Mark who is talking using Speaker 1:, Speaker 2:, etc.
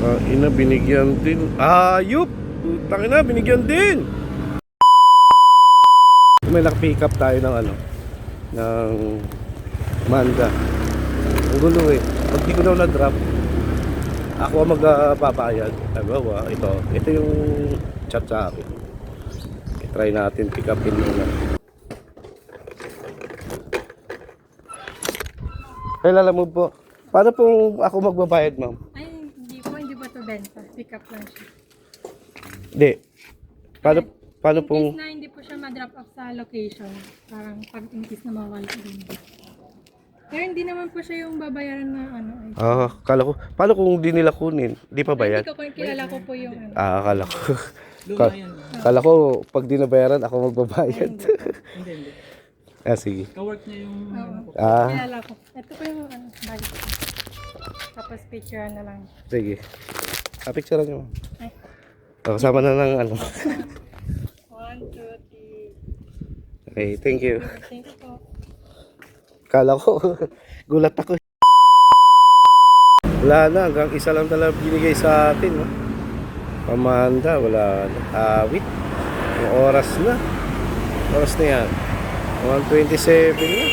Speaker 1: Ina, binigyan din. Ayup! Tangina, binigyan din! May naka-pick up tayo ng ano, ng Manda. Ang gulo eh. Pag di ko daw na-drop, ako ang magbabayad. Ito yung chat sa akin. I-try natin pick upin muna. Ay, lalamove po. Paano pong ako magbabayad, ma'am?
Speaker 2: Ay, hindi po ito benta. Pick up lang siya.
Speaker 1: Hindi. Paano
Speaker 2: In
Speaker 1: pong...
Speaker 2: case na hindi po siya ma-drop off sa location, parang pag in case na mawala din. Pero hindi naman po siya yung babayaran na ano.
Speaker 1: Kala ko. Paano kung di nila kunin? Di pa bayad?
Speaker 2: Hindi ko kilala ko po yung ano.
Speaker 1: Akala ko. Kala ko pag di nabayaran ako magbabayad.
Speaker 3: Hindi.
Speaker 1: Sige.
Speaker 3: Ka-work niya yung...
Speaker 2: Oo. Kilala ko. Ito po yung ano, bag. Tapos picture na lang.
Speaker 1: Sige. Picture nyo.
Speaker 2: Ay.
Speaker 1: Kasama na ng ano.
Speaker 2: 1, 2, 3.
Speaker 1: Okay, thank you.
Speaker 2: Thank you po.
Speaker 1: Kala ko, gulat ako. Wala na, hanggang isa lang talaga binigay sa atin. No? Pamanda, wala na. Awit. Yung oras na. Oras na yan. 1:27 na.